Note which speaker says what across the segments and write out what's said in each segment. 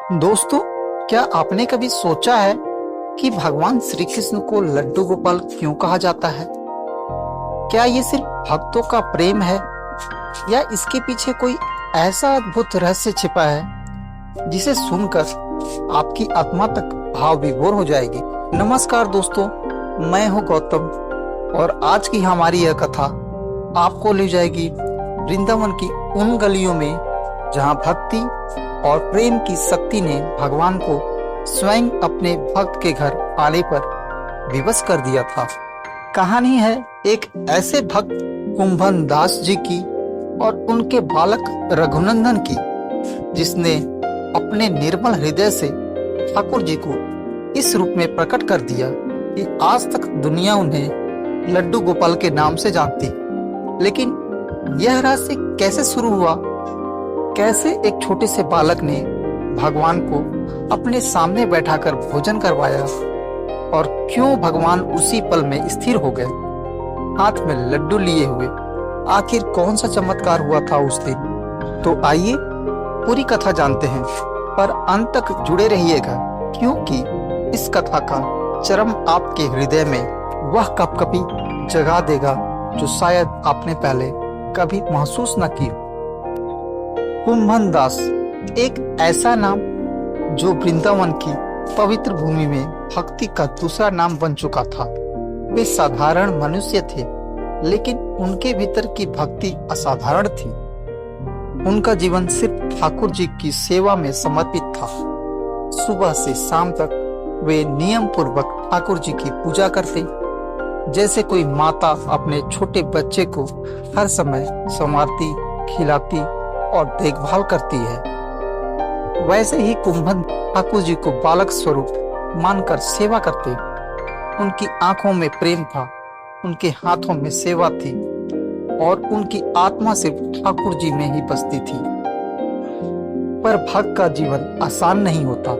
Speaker 1: दोस्तों, क्या आपने कभी सोचा है कि भगवान श्री कृष्ण को लड्डू गोपाल क्यों कहा जाता है? क्या ये सिर्फ भक्तों का प्रेम है या इसके पीछे कोई ऐसा अद्भुत रहस्य छिपा है जिसे सुनकर आपकी आत्मा तक भाव विभोर हो जाएगी? नमस्कार दोस्तों, मैं हूं गौतम और आज की हमारी यह कथा आपको ले जाएगी वृंदावन की उन गलियों में जहां भक्ति और प्रेम की शक्ति ने भगवान को स्वयं अपने भक्त के घर आने पर विवश कर दिया था। कहानी है एक ऐसे भक्त कुंभन दास जी की और उनके बालक रघुनंदन की, जिसने अपने निर्मल हृदय से ठाकुर जी को इस रूप में प्रकट कर दिया कि आज तक दुनिया उन्हें लड्डू गोपाल के नाम से जानती। लेकिन यह रहस्य कैसे शुरू हुआ? कैसे एक छोटे से बालक ने भगवान को अपने सामने बैठाकर भोजन करवाया और क्यों भगवान उसी पल में स्थिर हो गए, हाथ में लड्डू लिए हुए? आखिर कौन सा चमत्कार हुआ था उस दिन? तो आइए पूरी कथा जानते हैं, पर अंत तक जुड़े रहिएगा, क्योंकि इस कथा का चरम आपके हृदय में वह कपकपी जगा देगा जो शायद आपने पहले कभी महसूस न की। कुंभन दास एक ऐसा नाम जो वृंदावन की पवित्र भूमि में भक्ति का दूसरा नाम बन चुका था। वे साधारण मनुष्य थे, लेकिन उनके भीतर की भक्ति असाधारण थी। उनका जीवन सिर्फ ठाकुर जी की सेवा में समर्पित था। सुबह से शाम तक वे नियम पूर्वक ठाकुर जी की पूजा करते, जैसे कोई माता अपने छोटे बच्चे को हर समय संवारती, खिलाती और देखभाल करती है, वैसे ही कुंभन ठाकुर जी को बालक स्वरूप मानकर सेवा करते। उनकी आंखों में प्रेम था, उनके हाथों में सेवा थी और उनकी आत्मा सिर्फ ठाकुर जी में ही बसती थी। पर भक्त का जीवन आसान नहीं होता।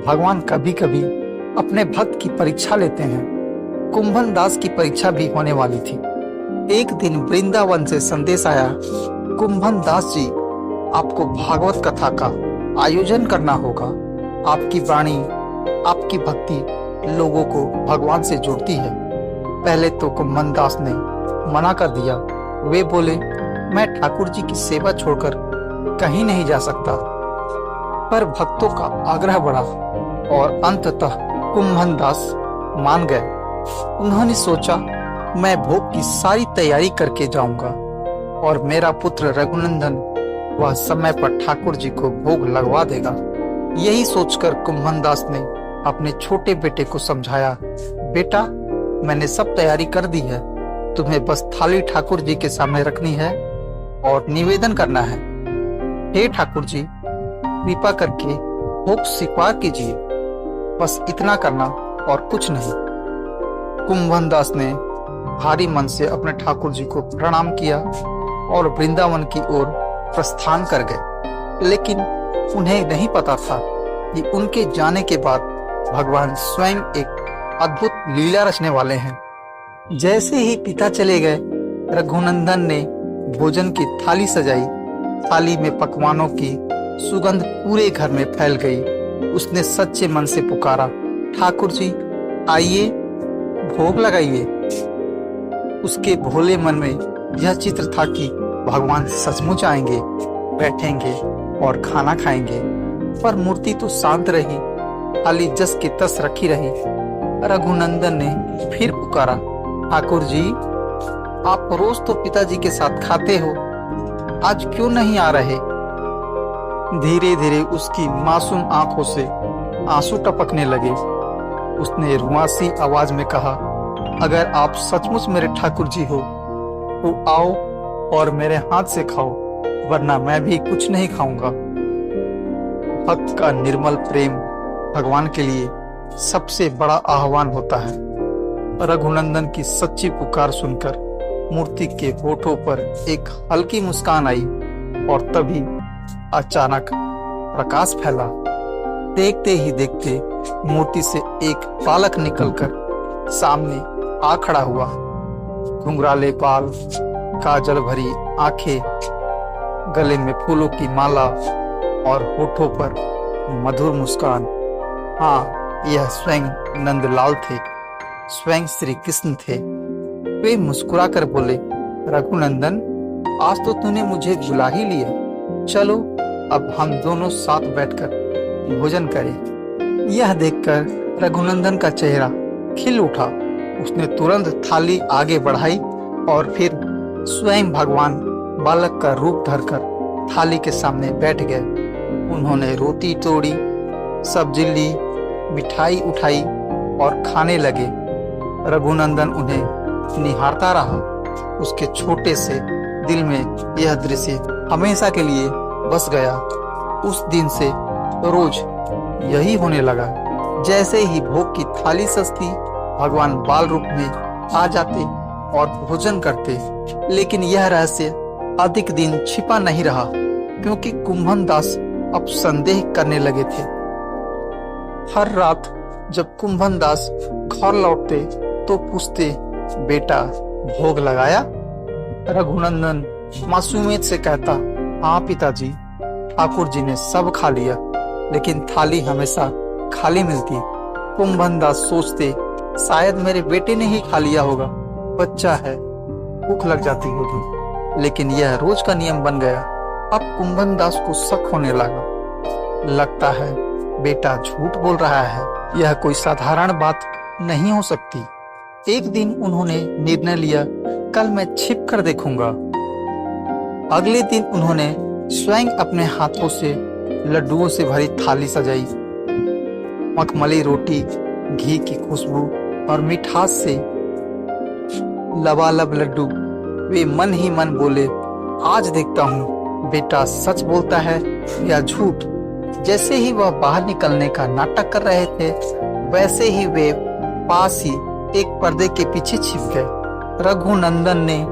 Speaker 1: भगवान कभी कभी अपने भक्त की परीक्षा लेते हैं। कुंभन दास की परीक्षा भी होने वाली थी। एक दिन वृंदावन से संदेश आया, कुंभन दास जी, आपको भागवत कथा का आयोजन करना होगा। आपकी वाणी, आपकी भक्ति लोगों को भगवान से जोड़ती है। पहले तो कुंभन दास ने मना कर दिया। वे बोले, मैं ठाकुर जी की सेवा छोड़कर कहीं नहीं जा सकता। पर भक्तों का आग्रह बढ़ा और अंततः कुंभन दास मान गए। उन्होंने सोचा, मैं भोग की सारी तैयारी करके जाऊंगा और मेरा पुत्र रघुनंदन वह समय पर ठाकुर जी को भोग लगवा देगा। यही सोचकर कुंभन दास ने अपने छोटे बेटे को समझाया, बेटा, मैंने सब तैयारी कर दी है, तुम्हें बस थाली ठाकुर जी के सामने रखनी है और निवेदन करना है। हे ठाकुर जी, कृपा करके भोग स्वीकार कीजिए, बस इतना करना और कुछ नहीं। कुंभन दास ने भारी मन से अपने ठाकुर जी को प्रणाम किया और वृंदावन की ओर प्रस्थान कर गए। लेकिन उन्हें नहीं पता था कि उनके जाने के बाद भगवान स्वयं एक अद्भुत लीला रचने वाले हैं। जैसे ही पिता चले गए, रघुनंदन ने भोजन की थाली सजाई। थाली में पकवानों की सुगंध पूरे घर में फैल गई। उसने सच्चे मन से पुकारा, ठाकुर जी, आइए, भोग लगाइए। उसके भोले मन में यह चित्र था कि भगवान सचमुच आएंगे, बैठेंगे और खाना खाएंगे। पर मूर्ति तो शांत रही, थाली जस की तस रखी रही। रघुनंदन ने फिर पुकारा, ठाकुर जी, आप रोज तो पिताजी के साथ खाते हो, आज क्यों नहीं आ रहे? धीरे धीरे उसकी मासूम आंखों से आंसू टपकने लगे। उसने रुआसी आवाज में कहा, अगर आप सचमुच मेरे ठाकुर जी हो तो आओ और मेरे हाथ से खाओ, वरना मैं भी कुछ नहीं खाऊंगा। भक्त का निर्मल प्रेम भगवान के लिए सबसे बड़ा आह्वान होता है। रघुनंदन की सच्ची पुकार सुनकर मूर्ति के होठों पर एक हल्की मुस्कान आई और तभी अचानक प्रकाश फैला। देखते ही देखते मूर्ति से एक बालक निकलकर सामने आ खड़ा हुआ। घुंघराले बाल, काजल भरी आंखें, गले में फूलों की माला और होठों पर मधुर मुस्कान। हाँ, यह स्वयं नंदलाल थे, स्वयं श्री कृष्ण थे। वे मुस्कुराकर बोले, रघुनंदन, आज तो तूने मुझे बुला ही लिया। चलो अब हम दोनों साथ बैठकर भोजन करें। यह देखकर रघुनंदन का चेहरा खिल उठा। उसने तुरंत थाली आगे बढ़ाई और फिर स्वयं भगवान बालक का रूप धरकर थाली के सामने बैठ गए। उन्होंने रोटी तोड़ी, सब्जी ली, मिठाई उठाई और खाने लगे। रघुनंदन उन्हें निहारता रहा। उसके छोटे से दिल में यह दृश्य हमेशा के लिए बस गया। उस दिन से रोज यही होने लगा। जैसे ही भोग की थाली सजती, भगवान बाल रूप में आ जाते और भोजन करते। लेकिन यह रहस्य अधिक दिन छिपा नहीं रहा, क्योंकि कुंभन दास अब संदेह करने लगे थे। हर रात जब कुंभन दास घर लौटते तो पूछते, बेटा भोग लगाया? रघुनंदन मासूमियत से कहता, हाँ पिताजी, ठाकुर जी ने सब खा लिया, लेकिन थाली हमेशा खाली मिलती। कुंभन दास सोचते, शायद मेरे बेटे ने ही खा लिया होगा, बच्चा है, भूख लग जाती होगी। लेकिन यह रोज का नियम बन गया। अब कुंभन दास को शक होने लगा। लगता है बेटा झूठ बोल रहा है, यह कोई साधारण बात नहीं हो सकती। एक दिन उन्होंने निर्णय लिया, कल मैं छिप कर देखूंगा। अगले दिन उन्होंने स्वयं अपने हाथों से लड्डुओं से भरी थाली सजाई। मखमली रोटी, घी की खुशबू और मिठास से लबालब लड्डू। वे मन ही मन बोले, आज देखता हूँ बेटा सच बोलता है या झूठ। जैसे ही वह बाहर निकलने का नाटक कर रहे थे, वैसे ही वे पास ही एक पर्दे के पीछे छिप गए। रघुनंदन ने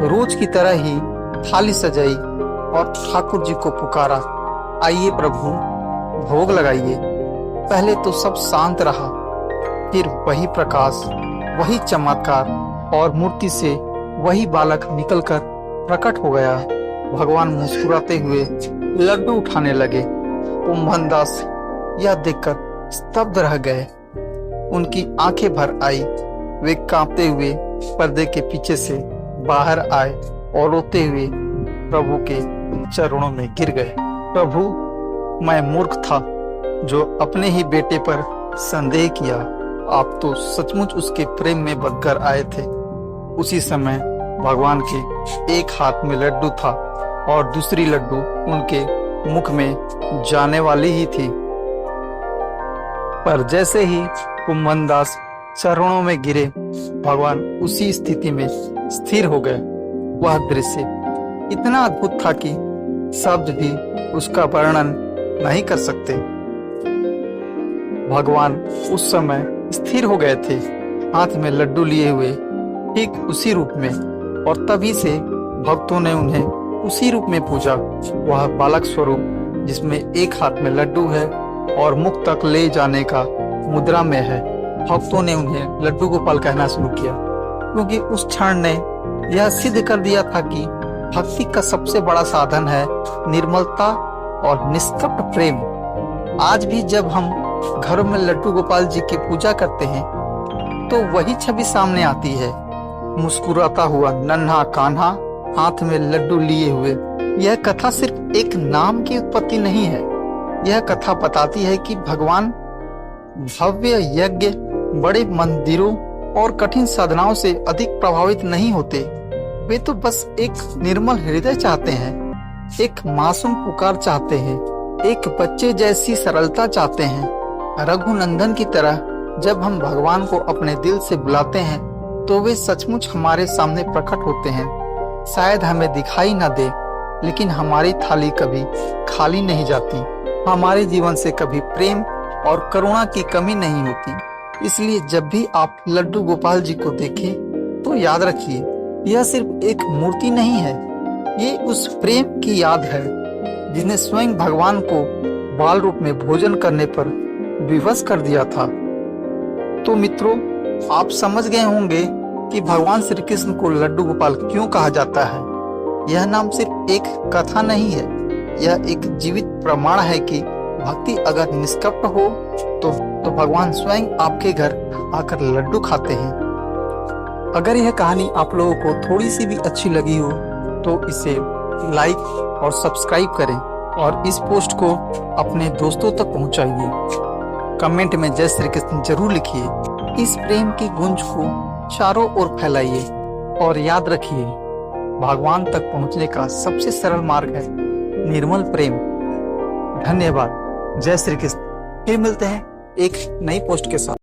Speaker 1: रोज की तरह ही थाली सजाई और ठाकुर जी को पुकारा, आइए प्रभु, भोग लगाइए। पहले तो सब शांत रहा, फिर वही प्रकाश, वही चमत्कार और मूर्ति से वही बालक निकलकर प्रकट हो गया। भगवान मुस्कुराते हुए लड्डू उठाने लगे। कुंभन दास यह देखकर स्तब्ध रह गए। उनकी आंखें भर आई। वे कांपते हुए पर्दे के पीछे से बाहर आए और रोते हुए प्रभु के चरणों में गिर गए। प्रभु, मैं मूर्ख था जो अपने ही बेटे पर संदेह किया। आप तो सचमुच उसके प्रेम में बंधकर आए थे। उसी समय भगवान के एक हाथ में लड्डू था और दूसरी लड्डू उनके मुख में जाने वाली ही थी। पर जैसे ही कुंभन दास चरणों में गिरे, भगवान उसी स्थिति में स्थिर हो गए। वह दृश्य इतना अद्भुत था कि शब्द भी उसका वर्णन नहीं कर सकते। भगवान उस समय स्थिर हो गए थे, हाथ में लड्डू लिए हुए, ठीक उसी रूप में। और तभी से भक्तों ने उन्हें उसी रूप में पूजा। वह बालक स्वरूप जिसमें एक हाथ में लड्डू है और मुख तक ले जाने का मुद्रा में है। भक्तों ने उन्हें लड्डू गोपाल कहना शुरू किया, क्योंकि उस क्षण ने यह सिद्ध कर दिया था कि भक्ति का सबसे बड़ा साधन है निर्मलता और निष्कपट प्रेम। आज भी जब हम घरों में लड्डू गोपाल जी की पूजा करते हैं, तो वही छवि सामने आती है। मुस्कुराता हुआ नन्हा कान्हा, हाथ में लड्डू लिए हुए। यह कथा सिर्फ एक नाम की उत्पत्ति नहीं है। यह कथा बताती है कि भगवान भव्य यज्ञ, बड़े मंदिरों और कठिन साधनाओं से अधिक प्रभावित नहीं होते। वे तो बस एक निर्मल हृदय चाहते हैं, एक मासूम पुकार चाहते हैं, एक बच्चे जैसी सरलता चाहते हैं। रघुनंदन की तरह जब हम भगवान को अपने दिल से बुलाते हैं, तो वे सचमुच हमारे सामने प्रकट होते हैं। शायद हमें दिखाई न दे, लेकिन हमारी थाली कभी खाली नहीं जाती। हमारे जीवन से कभी प्रेम और करुणा की कमी नहीं होती। इसलिए जब भी आप लड्डू गोपाल जी को देखें, तो याद रखिए, यह सिर्फ एक मूर्ति नहीं है, ये उस प्रेम की याद है जिसने स्वयं भगवान को बाल रूप में भोजन करने पर विवश कर दिया था। तो मित्रों, आप समझ गए होंगे कि भगवान श्री कृष्ण को लड्डू गोपाल क्यों कहा जाता है। यह नाम सिर्फ एक कथा नहीं है, यह एक जीवित प्रमाण है कि भक्ति अगर निष्कपट हो तो भगवान स्वयं आपके घर आकर लड्डू खाते हैं। अगर यह कहानी आप लोगों को थोड़ी सी भी अच्छी लगी हो तो इसे लाइक और सब्सक्राइब करें और इस पोस्ट को अपने दोस्तों तक पहुंचाइए। कमेंट में जय श्री कृष्ण जरूर लिखिए। इस प्रेम की गूंज को चारों ओर फैलाइए और याद रखिए, भगवान तक पहुंचने का सबसे सरल मार्ग है निर्मल प्रेम। धन्यवाद। जय श्री कृष्ण। फिर मिलते हैं एक नई पोस्ट के साथ।